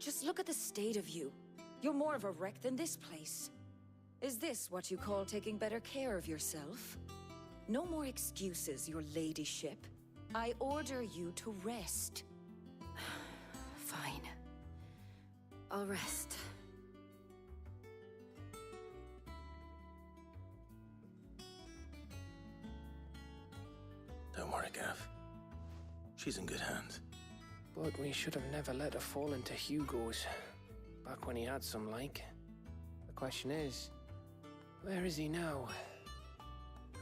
Just look at the state of you. You're more of a wreck than this place. Is this what you call taking better care of yourself? No more excuses, your ladyship. I order you to rest. Fine. I'll rest. Don't worry, Gav. She's in good hands. But we should have never let her fall into Hugo's. Back when he had some like. The question is, where is he now?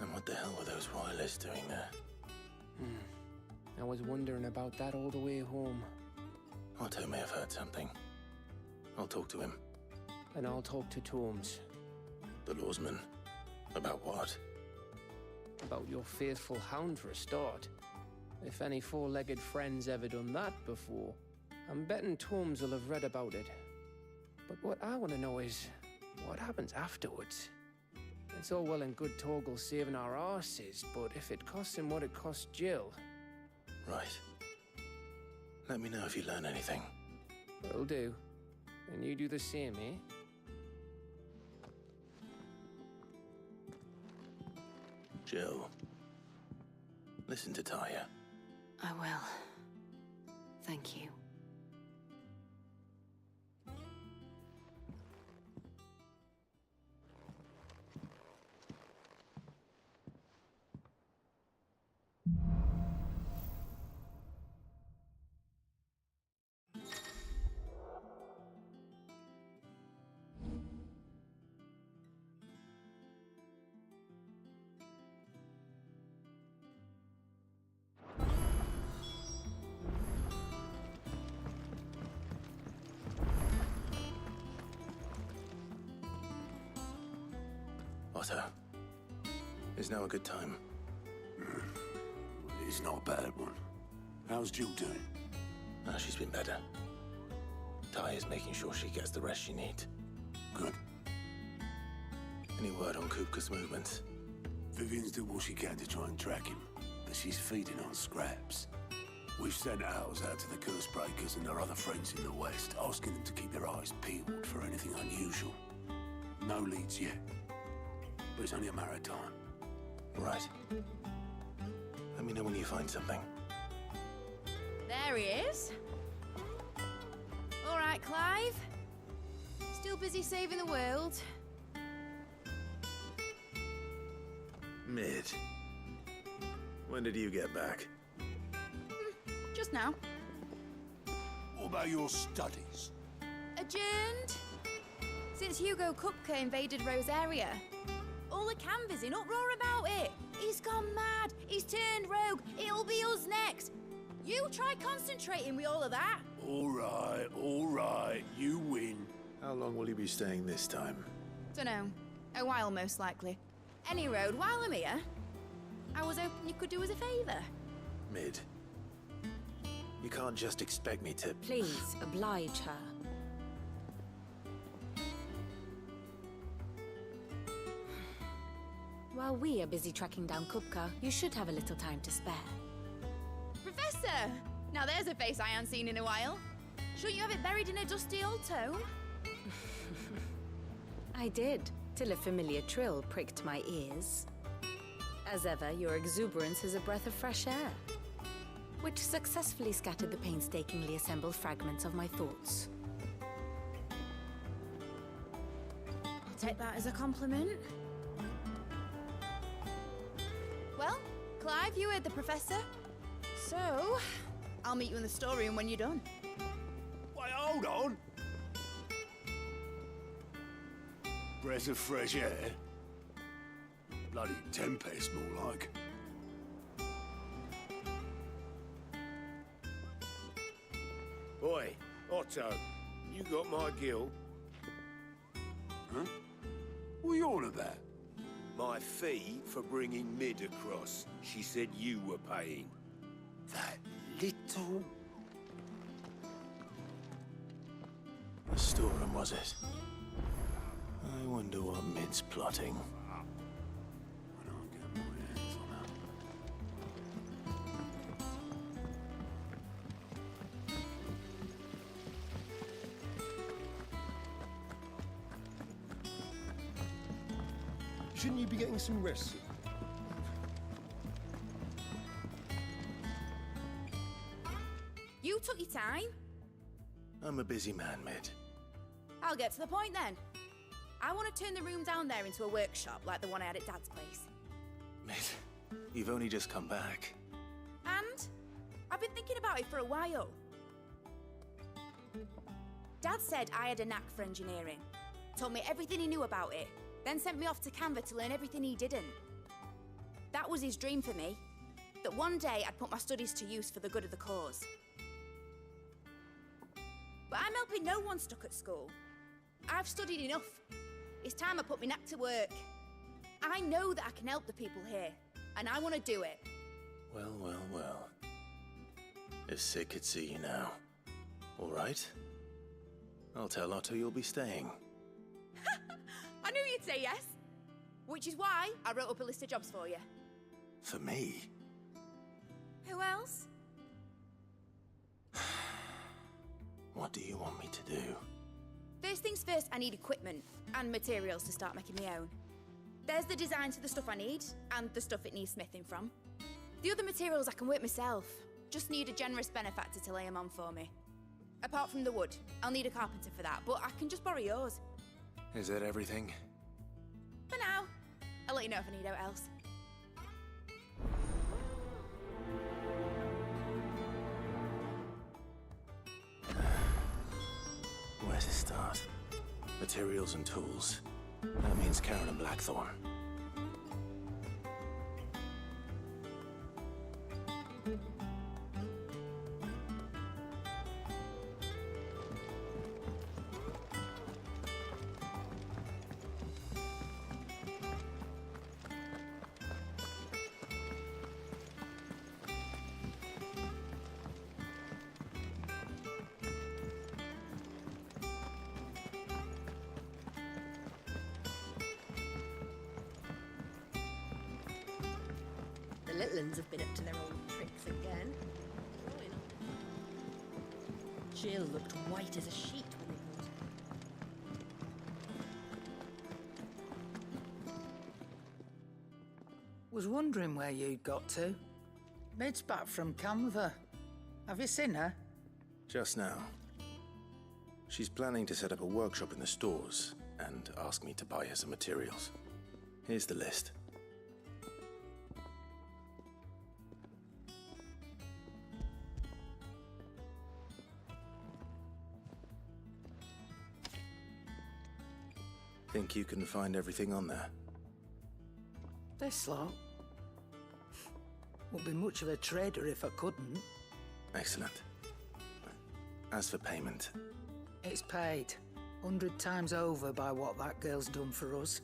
And what the hell were those royalists doing there? I was wondering about that all the way home. Otto may have heard something. I'll talk to him. And I'll talk to Tomes. The lawsman. About what? About your faithful hound for a start. If any four-legged friend's ever done that before, I'm betting Tomes will have read about it. But what I want to know is, what happens afterwards? It's all well and good Torgal saving our arses, but if it costs him what it cost Jill... Right. Let me know if you learn anything. Will do. And you do the same, eh? Jill. Listen to Taya. I will. Thank you. Otto. Is now a good time? It's not a bad one. How's Jill doing? She's been better. Taya's making sure she gets the rest she needs. Good. Any word on Kupka's movements? Vivian's doing what she can to try and track him, but she's feeding on scraps. We've sent ours out to the Cursebreakers and their other friends in the West, asking them to keep their eyes peeled for anything unusual. No leads yet. But it's only a matter of time. Right. Let me know when you find something. There he is. All right, Clive. Still busy saving the world. Mid. When did you get back? Just now. What about your studies? Adjourned. Since Hugo Kupka invaded Rosaria. All the canvas in uproar about it. He's gone mad. He's turned rogue. It'll be us next. You try concentrating with all of that. All right. You win. How long will you be staying this time? Dunno. A while, most likely. Any road, while I'm here, I was hoping you could do us a favour. Mid. You can't just expect me to... Please, oblige her. While we are busy tracking down Kupka, you should have a little time to spare. Professor! Now there's a face I haven't seen in a while. Shouldn't you have it buried in a dusty old tome? I did, till a familiar trill pricked my ears. As ever, your exuberance is a breath of fresh air, which successfully scattered the painstakingly assembled fragments of my thoughts. I'll take that as a compliment. Well, Clive, you heard the professor. So, I'll meet you in the storeroom when you're done. Wait, hold on. Breath of fresh air? Bloody tempest, more like. Oi, Otto, you got my gill? Huh? What are you on about? My fee for bringing Mid across. She said you were paying. That little... The storeroom, was it? I wonder what Mid's plotting. When I get my hands on her. Shouldn't you be getting some rest soon? You took your time. I'm a busy man, Mid. I'll get to the point then. I want to turn the room down there into a workshop like the one I had at Dad's place. Mid, you've only just come back. And I've been thinking about it for a while. Dad said I had a knack for engineering. Told me everything he knew about it, then sent me off to Canva to learn everything he didn't. That was his dream for me. That one day I'd put my studies to use for the good of the cause. But I'm helping no one stuck at school. I've studied enough. It's time I put my knack to work. I know that I can help the people here, and I want to do it. Well, well, well. If Sid could see you now. All right? I'll tell Otto you'll be staying. I knew you'd say yes. Which is why I wrote up a list of jobs for you. For me? Who else? What do you want me to do? First things first, I need equipment and materials to start making my own. There's the designs for the stuff I need, and the stuff it needs smithing from. The other materials I can work myself. Just need a generous benefactor to lay them on for me. Apart from the wood, I'll need a carpenter for that, but I can just borrow yours. Is that everything? For now. I'll let you know if I need out else. Where to start? Materials and tools. That means Karen and Blackthorn. The little uns have been up to their old tricks again. Jill looked white as a sheet when they brought her. Was wondering where you'd got to. Mid's back from Canva. Have you seen her? Just now. She's planning to set up a workshop in the stores and ask me to buy her some materials. Here's the list. Think you can find everything on there? This lot? Wouldn't be much of a trader if I couldn't. Excellent. As for payment... It's paid. 100 times over by what that girl's done for us.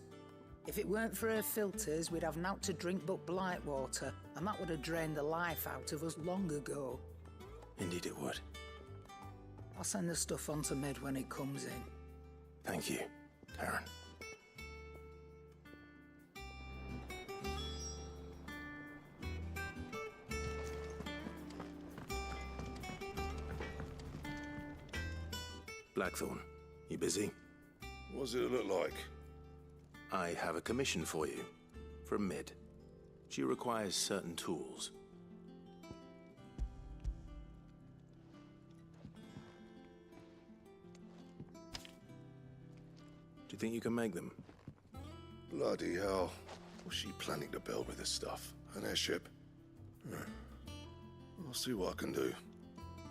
If it weren't for her filters, we'd have naught to drink but blight water, and that would have drained the life out of us long ago. Indeed it would. I'll send the stuff on to Mid when it comes in. Thank you, Karen. Blackthorn, you busy? What does it look like? I have a commission for you, from Mid. She requires certain tools. Do you think you can make them? Bloody hell. What's she planning to build with this stuff? An airship? I'll see what I can do.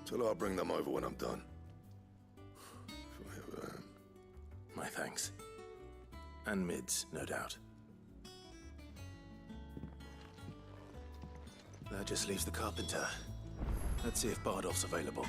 Tell her I'll bring them over when I'm done. My thanks. And Mid's, no doubt. That just leaves the carpenter. Let's see if Bardolph's available.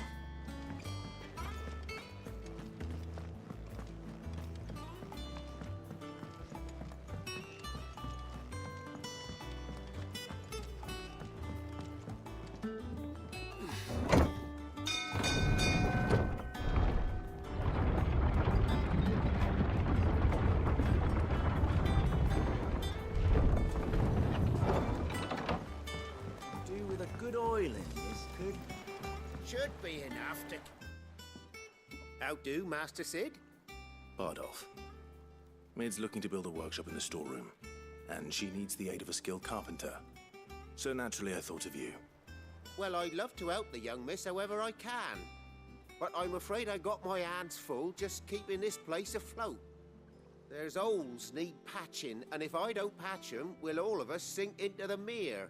Should be enough to... How do, Master Sid? Bardolph. Mid's looking to build a workshop in the storeroom. and she needs the aid of a skilled carpenter. So naturally I thought of you. Well, I'd love to help the young miss however I can. But I'm afraid I got my hands full just keeping this place afloat. There's holes need patching, and if I don't patch them, we'll all of us sink into the mere.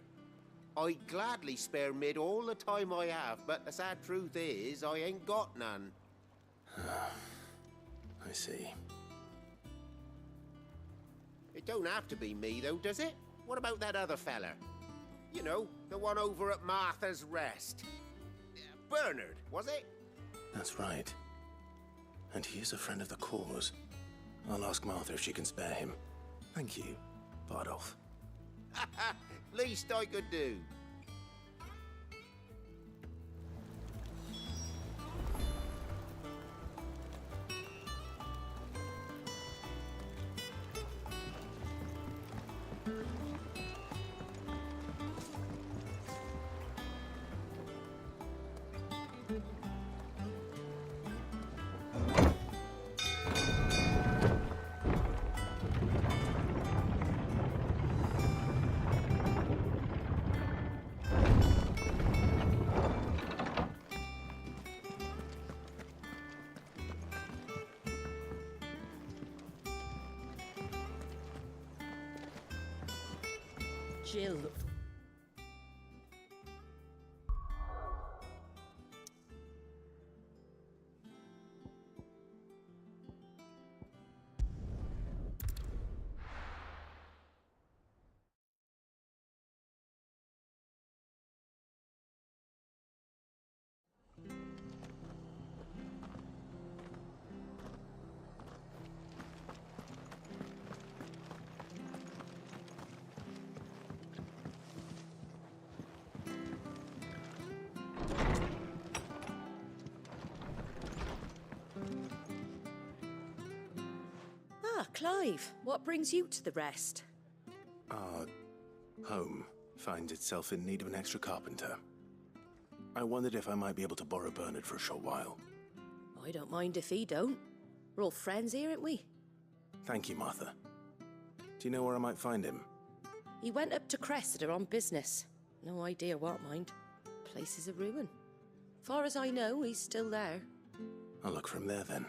I'd gladly spare Mid all the time I have, but the sad truth is, I ain't got none. I see. It don't have to be me, though, does it? What about that other fella? You know, the one over at Martha's Rest. Bernard, was it? That's right. And he is a friend of the cause. I'll ask Martha if she can spare him. Thank you, Bardolph. Least I could do. Jill. Clive, what brings you to the Rest? Our home finds itself in need of an extra carpenter. I wondered if I might be able to borrow Bernard for a short while. I don't mind if he don't. We're all friends here, aren't we? Thank you, Martha. Do you know where I might find him? He went up to Cressida on business. No idea what, mind. Place is a ruin. Far as I know, he's still there. I'll look for him there then.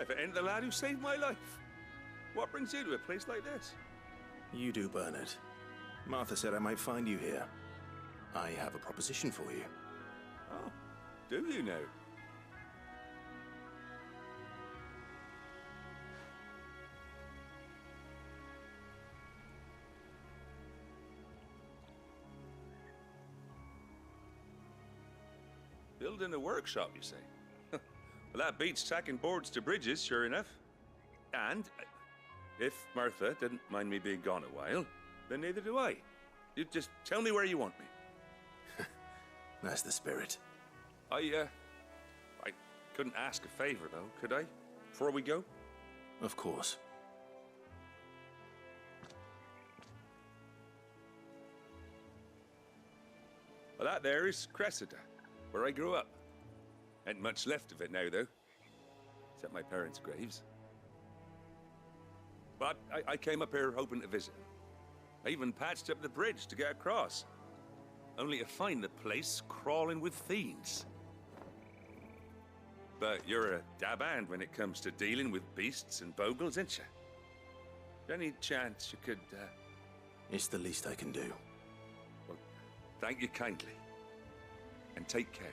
If it ain't the lad who saved my life. What brings you to a place like this? You do, Bernard. Martha said I might find you here. I have a proposition for you. Oh, do you now? Building a workshop, you say? Well, that beats tacking boards to bridges, sure enough. And if Martha didn't mind me being gone a while, then neither do I. You just tell me where you want me. That's the spirit. I couldn't ask a favor, though, could I? Before we go? Of course. Well, that there is Cressida, where I grew up. Ain't much left of it now, though. Except my parents' graves. But I came up here hoping to visit. I even patched up the bridge to get across. Only to find the place crawling with fiends. But you're a dab hand when it comes to dealing with beasts and bogles, ain't you? Any chance you could, It's the least I can do. Well, thank you kindly. And take care.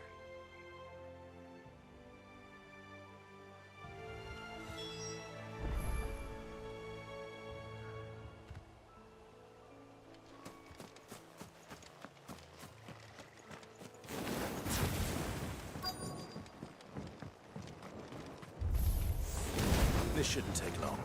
This shouldn't take long.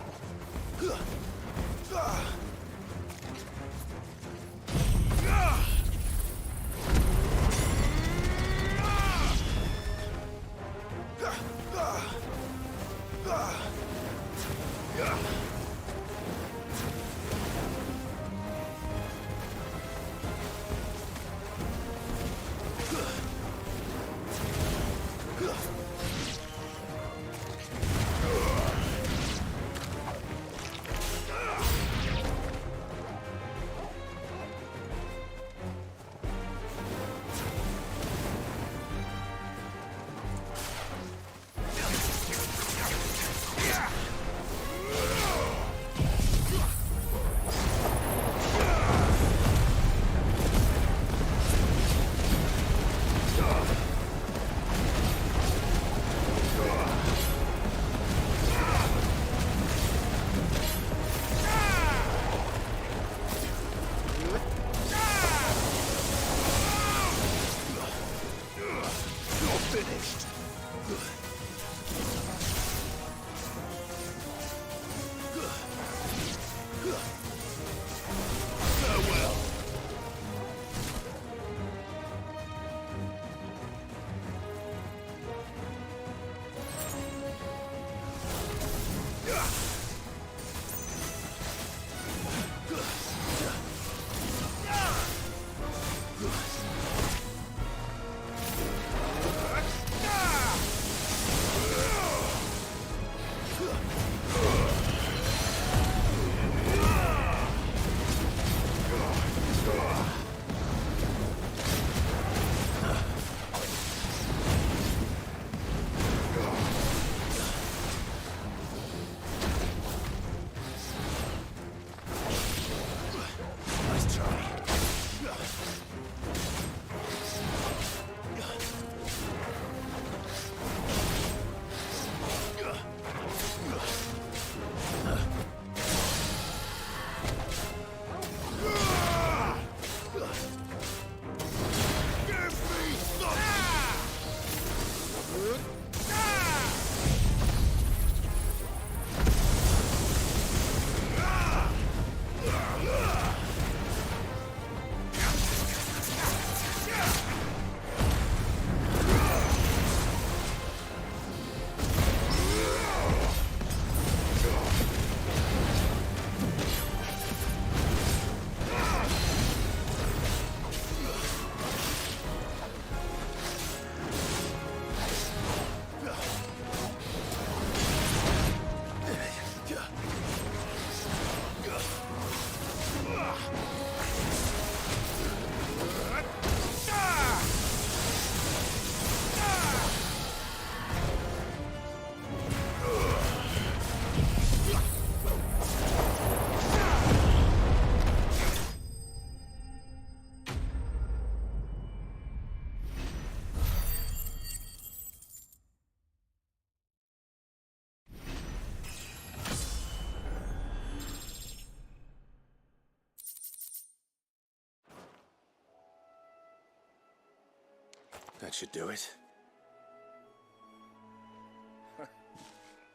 That should do it.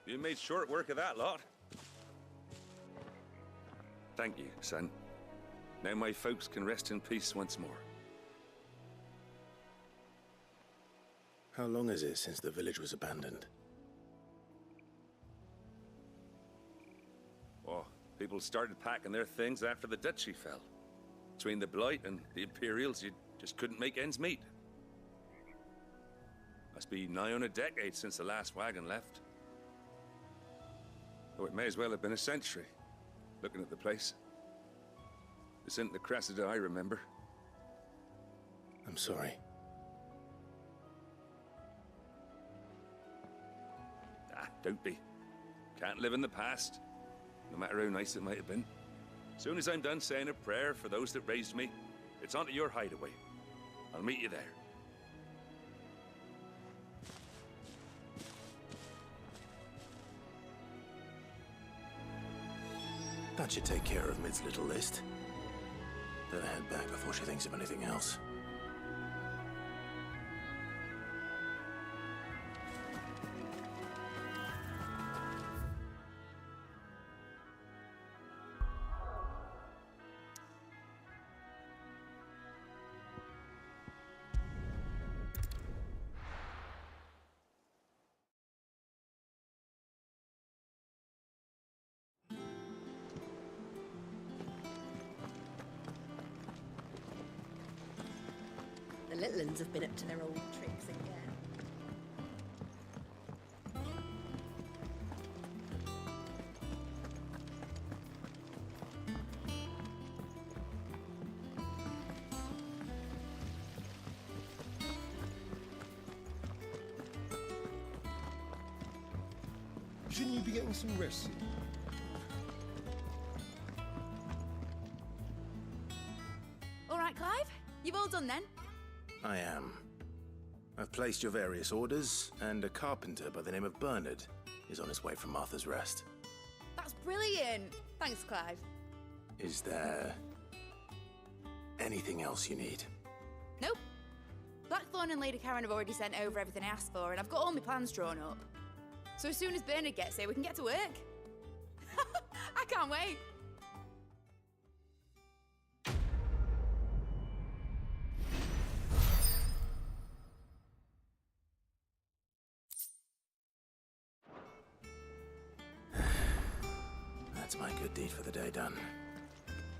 You made short work of that lot. Thank you, son. Now my folks can rest in peace once more. How long is it since the village was abandoned? Oh, people started packing their things after the duchy fell. Between the Blight and the Imperials, you just couldn't make ends meet. Must be nigh on a decade since the last wagon left. Though it may as well have been a century, looking at the place. This isn't the Cressida I remember. I'm sorry. Ah, don't be. Can't live in the past, no matter how nice it might have been. Soon as I'm done saying a prayer for those that raised me, it's onto your hideaway. I'll meet you there. That should take care of Mid's little list. Better head back before she thinks of anything else. The little uns have been up to their old tricks again. Shouldn't you be getting some rest? All right, Clive? You've all done then? I am. I've placed your various orders, and a carpenter by the name of Bernard is on his way from Martha's Rest. That's brilliant. Thanks, Clive. Is there anything else you need? Nope. Blackthorn and Lady Karen have already sent over everything I asked for, and I've got all my plans drawn up. So as soon as Bernard gets here, we can get to work. I can't wait. That's my good deed for the day done.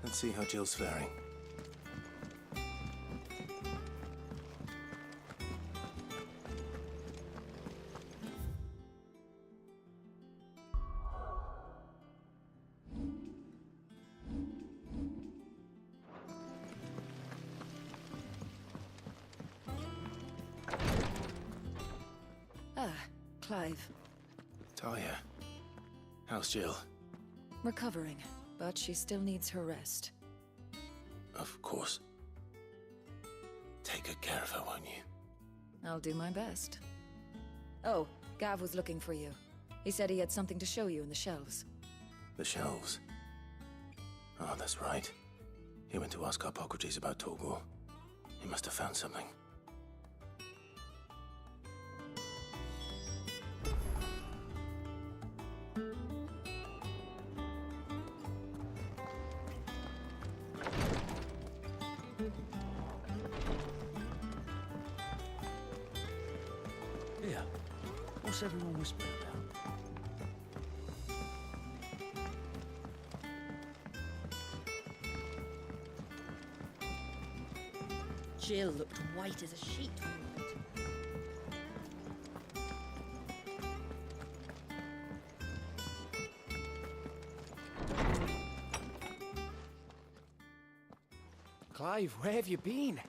Let's see how Jill's faring. Ah, Clive. Talia, how's Jill? Recovering, but she still needs her rest. Of course. Take good care of her, won't you? I'll do my best. Oh, Gav was looking for you. He said he had something to show you in the shelves. The shelves? Oh, that's right. He went to ask Hippocrates about Torgor. He must have found something. Yeah. What's everyone whispering about? Jill looked white as a sheet when we went. Clive, where have you been?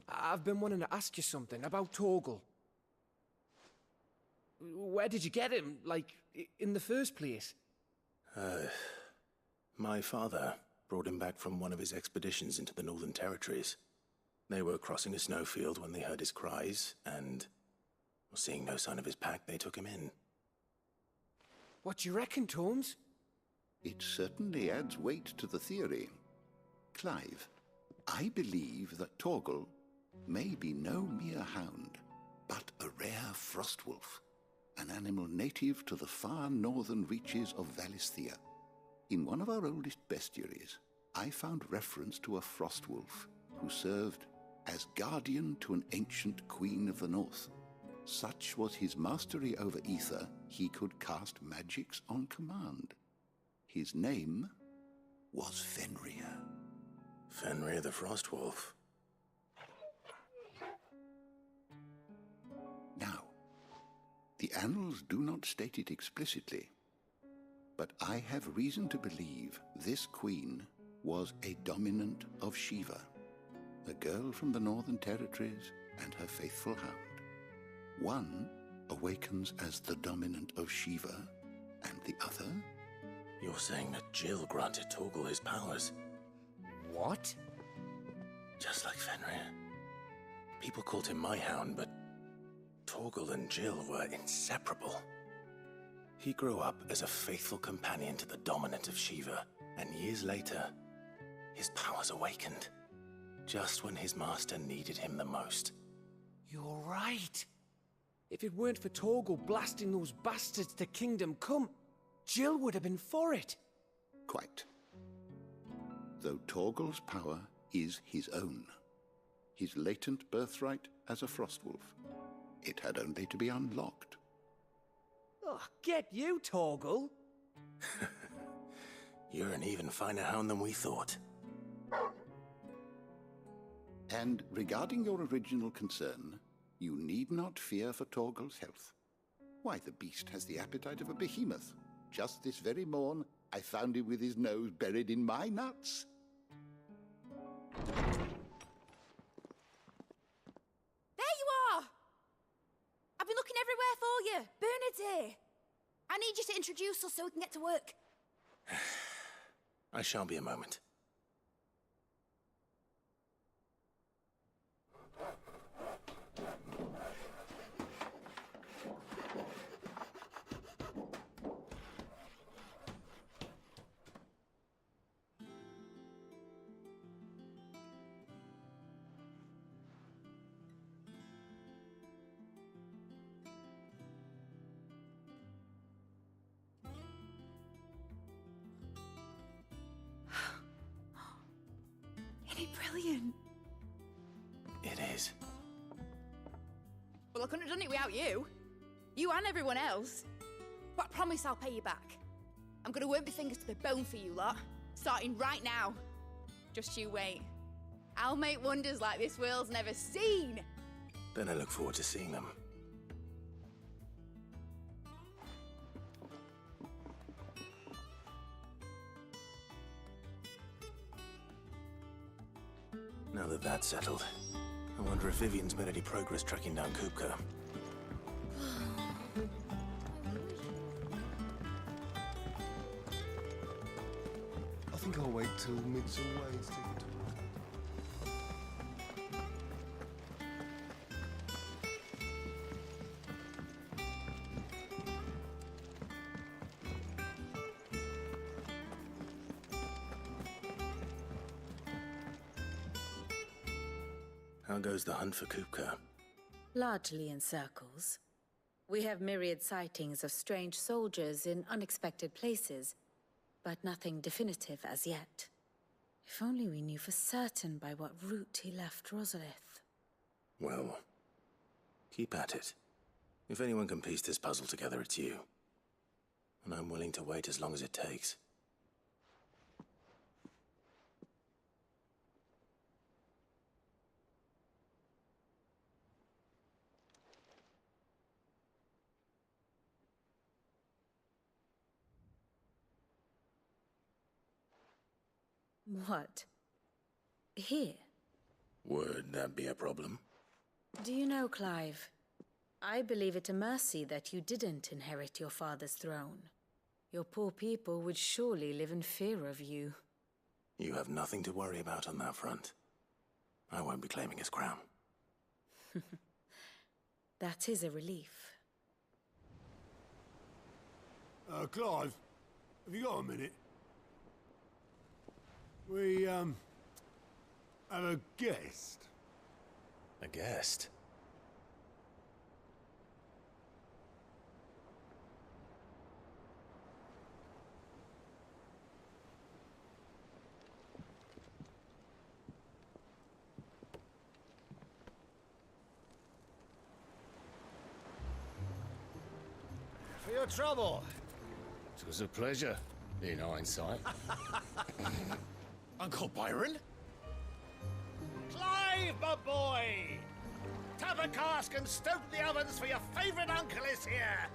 I've been wanting to ask you something about Torgal. Where did you get him, like, in the first place? My father brought him back from one of his expeditions into the Northern Territories. They were crossing a snowfield when they heard his cries, and seeing no sign of his pack, they took him in. What do you reckon, Torms? It certainly adds weight to the theory. Clive, I believe that Torgal may be no mere hound, but a rare frostwolf, an animal native to the far northern reaches of Valisthea. In one of our oldest bestiaries, I found reference to a frostwolf who served as guardian to an ancient queen of the north. Such was his mastery over ether, he could cast magics on command. His name was Fenrir. Fenrir the Frostwolf. Now, the annals do not state it explicitly, but I have reason to believe this queen was a dominant of Shiva, a girl from the Northern Territories and her faithful hound. One awakens as the dominant of Shiva, and the other? You're saying that Jill granted Torgal his powers? What? Just like Fenrir. People called him my hound, but Torgal and Jill were inseparable. He grew up as a faithful companion to the dominant of Shiva, and years later, his powers awakened, just when his master needed him the most. You're right. If it weren't for Torgal blasting those bastards to Kingdom Come, Jill would have been for it. Quite. Though Torgal's power is his own, his latent birthright as a Frostwolf. It had only to be unlocked. Oh, get you, Torgal! You're an even finer hound than we thought. And regarding your original concern, you need not fear for Torgal's health. Why, the beast has the appetite of a behemoth. Just this very morn, I found him with his nose buried in my nuts. There you are! I've been looking everywhere for you. Bernard's here. I need you to introduce us so we can get to work. I shan't be a moment. Brilliant. It is. Well, I couldn't have done it without you. You and everyone else. But I promise I'll pay you back. I'm gonna work my fingers to the bone for you lot, starting right now. Just you wait. I'll make wonders like this world's never seen. Then I look forward to seeing them. Now that that's settled, I wonder if Vivian's made any progress tracking down Kupka. I think I'll wait till Midsummer Ways to get to How goes the hunt for Kupka? Largely in circles. We have myriad sightings of strange soldiers in unexpected places, but nothing definitive as yet. If only we knew for certain by what route he left Rosalith. Well, keep at it. If anyone can piece this puzzle together, it's you. And I'm willing to wait as long as it takes. What? Here? Would that be a problem? Do you know, Clive? I believe it a mercy that you didn't inherit your father's throne. Your poor people would surely live in fear of you. You have nothing to worry about on that front. I won't be claiming his crown. That is a relief. Clive, have you got a minute? We, have a guest. A guest? For your trouble. It was a pleasure, in hindsight. Uncle Byron? Clive, my boy! Tap a cask and stoke the ovens, for your favourite uncle is here!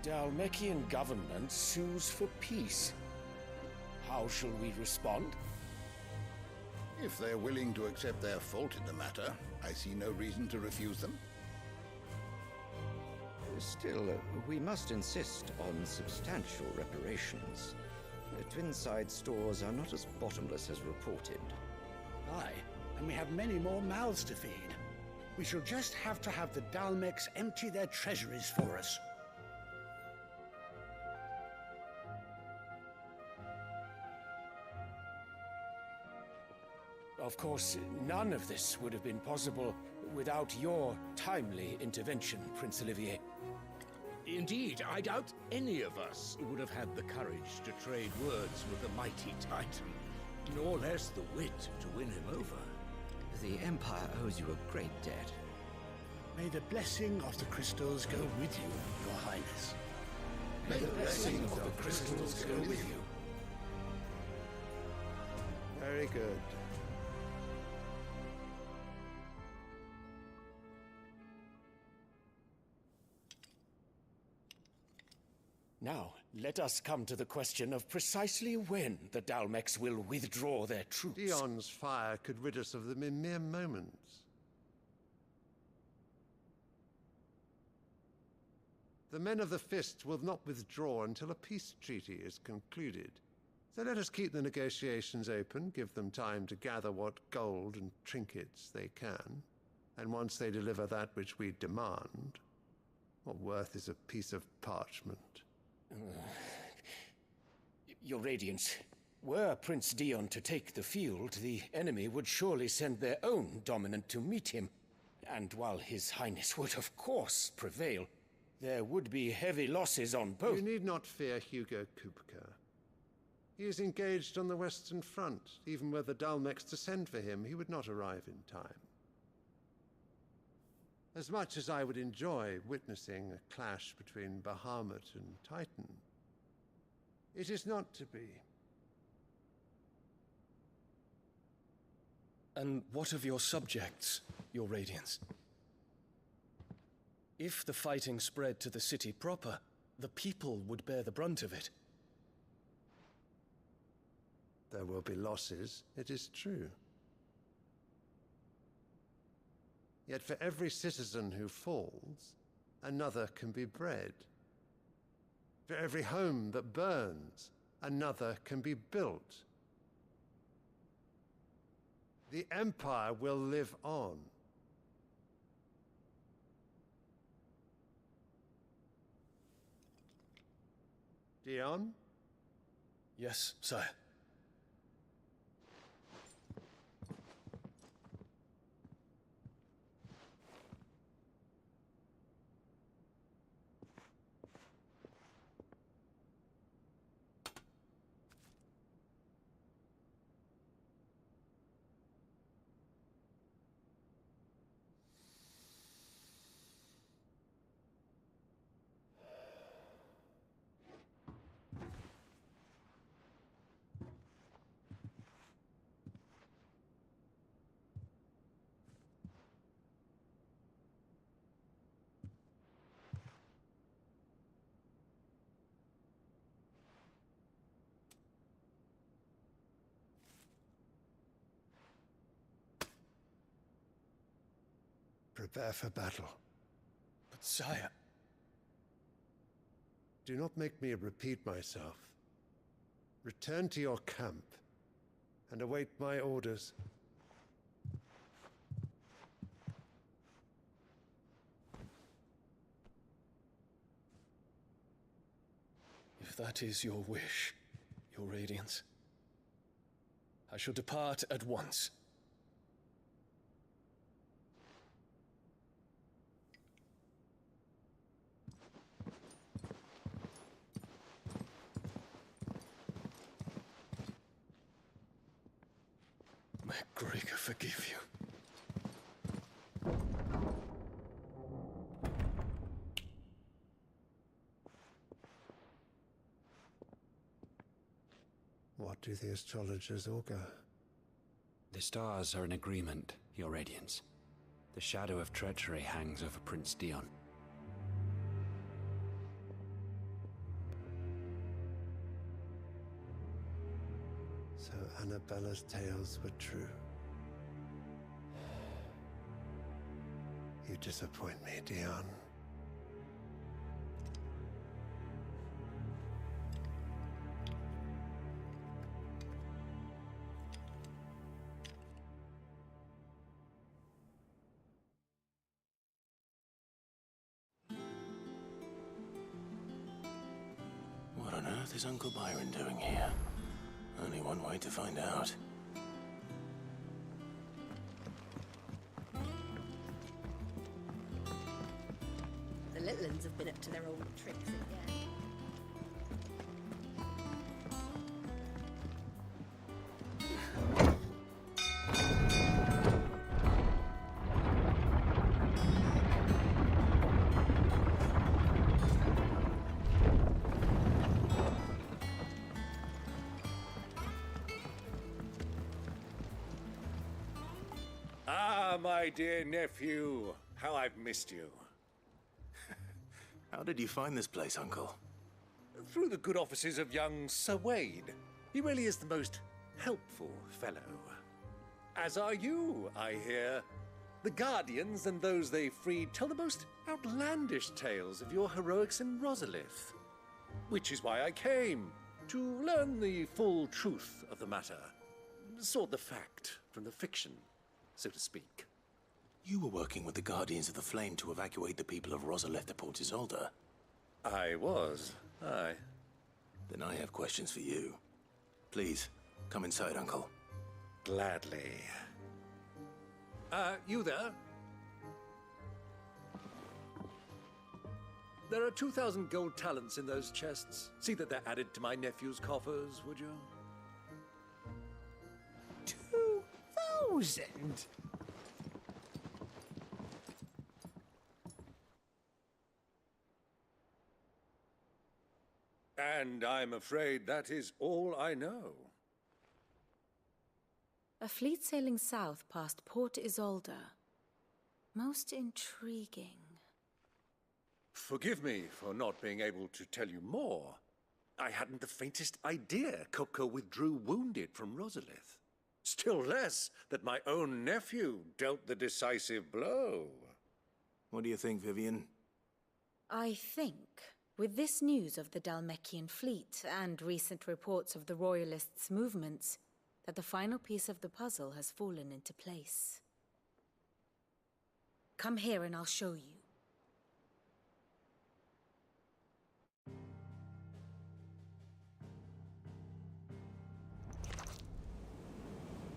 The Dalmekian government sues for peace. How shall we respond? If they're willing to accept their fault in the matter, I see no reason to refuse them. Still, we must insist on substantial reparations. Twinside stores are not as bottomless as reported. Aye, and we have many more mouths to feed. We shall just have to have the Dalmecs empty their treasuries for us. Of course, none of this would have been possible without your timely intervention, Prince Olivier. Indeed, I doubt any of us would have had the courage to trade words with the mighty Titan, nor less the wit to win him over. The Empire owes you a great debt. May the blessing of the crystals go with you, Your Highness. May the blessing of the crystals go with you. Very good. Now, let us come to the question of precisely when the Dalmecs will withdraw their troops. Dion's fire could rid us of them in mere moments. The men of the Fist will not withdraw until a peace treaty is concluded. So let us keep the negotiations open, give them time to gather what gold and trinkets they can, and once they deliver that which we demand, what worth is a piece of parchment? Your Radiance, were Prince Dion to take the field, the enemy would surely send their own dominant to meet him. And while His Highness would of course prevail, there would be heavy losses on both. You need not fear Hugo Kupka. He is engaged on the Western Front. Even were the Dalmecs to send for him, he would not arrive in time. As much as I would enjoy witnessing a clash between Bahamut and Titan, it is not to be. And what of your subjects, Your Radiance? If the fighting spread to the city proper, the people would bear the brunt of it. There will be losses, it is true. Yet for every citizen who falls, another can be bred. For every home that burns, another can be built. The Empire will live on. Dion? Yes, sire. prepare for battle. But sire... Do not make me repeat myself. Return to your camp and await my orders. If that is your wish, Your Radiance, I shall depart at once. May Gregor forgive you. What do the astrologers augur? The stars are in agreement, Your Radiance. The shadow of treachery hangs over Prince Dion. So Annabella's tales were true. You disappoint me, Dion. What on earth is Uncle Byron doing here? Only one way to find out. The little uns have been up to their old tricks again. My dear nephew, how I've missed you. How did you find this place, Uncle? Through the good offices of young Sir Wade. He really is the most helpful fellow. As are you, I hear. The Guardians and those they freed tell the most outlandish tales of your heroics in Rosalith. Which is why I came, to learn the full truth of the matter. Sort the fact from the fiction, so to speak. You were working with the Guardians of the Flame to evacuate the people of Rosalith to Port Isolde. I was, aye. Then I have questions for you. Please, come inside, Uncle. Gladly. You there? There are 2,000 gold talents in those chests. See that they're added to my nephew's coffers, would you? 2,000? And I'm afraid that is all I know. A fleet sailing south past Port Isolde. Most intriguing. Forgive me for not being able to tell you more. I hadn't the faintest idea Kopko withdrew wounded from Rosalith. Still less that my own nephew dealt the decisive blow. What do you think, Vivian? I think, with this news of the Dhalmekian fleet and recent reports of the Royalists' movements, that the final piece of the puzzle has fallen into place. Come here and I'll show you.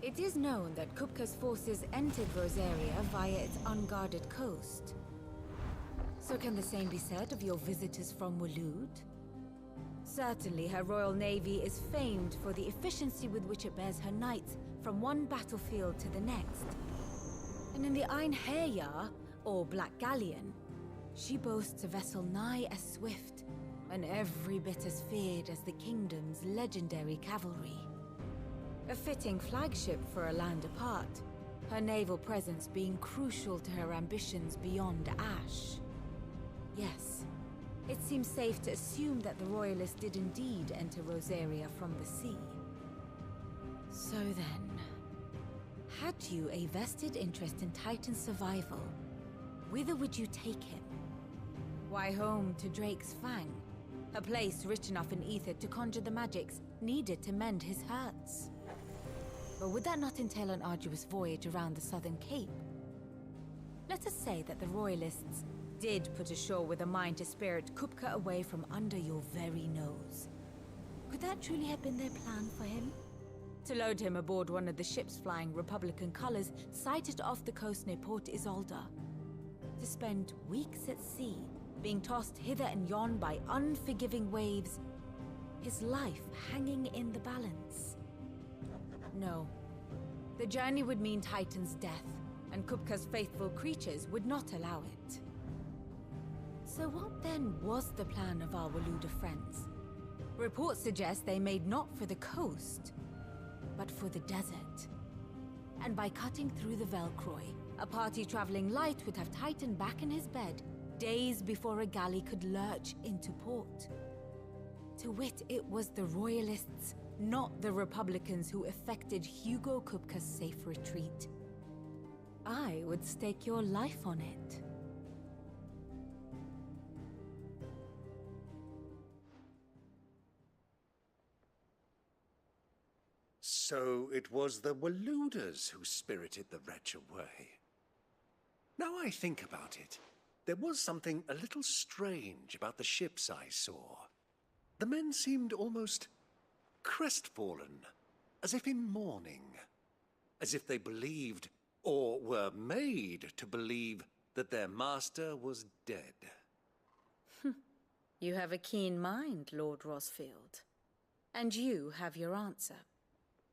It is known that Kupka's forces entered Rosaria via its unguarded coast. So can the same be said of your visitors from Waloed? Certainly her Royal Navy is famed for the efficiency with which it bears her knights from one battlefield to the next. And in the Einherjar, or Black Galleon, she boasts a vessel nigh as swift and every bit as feared as the kingdom's legendary cavalry. A fitting flagship for a land apart, her naval presence being crucial to her ambitions beyond Ash. Yes, it seems safe to assume that the Royalists did indeed enter Rosaria from the sea. So then, had you a vested interest in Titan's survival, whither would you take him? Why, home to Drake's Fang, a place rich enough in ether to conjure the magics needed to mend his hurts. But would that not entail an arduous voyage around the southern cape? Let us say that the Royalists did put ashore with a mind to spirit Kupka away from under your very nose. Could that truly have been their plan for him? To load him aboard one of the ships flying Republican colors sighted off the coast near Port Isolde. To spend weeks at sea, being tossed hither and yon by unforgiving waves, his life hanging in the balance. No. The journey would mean Titan's death, and Kupka's faithful creatures would not allow it. So what then was the plan of our Waluda friends? Reports suggest they made not for the coast, but for the desert. And by cutting through the Velcroy, a party traveling light would have Titan back in his bed days before a galley could lurch into port. To wit, it was the Royalists, not the Republicans, who effected Hugo Kupka's safe retreat. I would stake your life on it. So it was the Waludas who spirited the wretch away. Now I think about it, there was something a little strange about the ships I saw. The men seemed almost crestfallen, as if in mourning, as if they believed, or were made to believe, that their master was dead. You have a keen mind, Lord Rosfield. And you have your answer.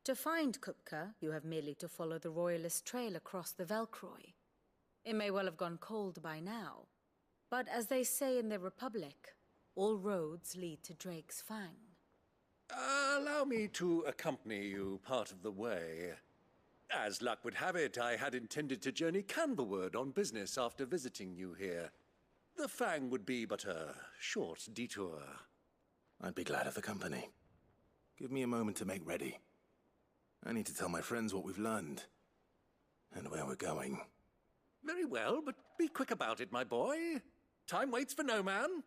To find Kupka, you have merely to follow the Royalist trail across the Velcroy. It may well have gone cold by now, but as they say in the Republic, all roads lead to Drake's Fang. Allow me to accompany you part of the way. As luck would have it, I had intended to journey Canberward on business after visiting you here. The Fang would be but a short detour. I'd be glad of the company. Give me a moment to make ready. I need to tell my friends what we've learned, and where we're going. Very well, but be quick about it, my boy. Time waits for no man.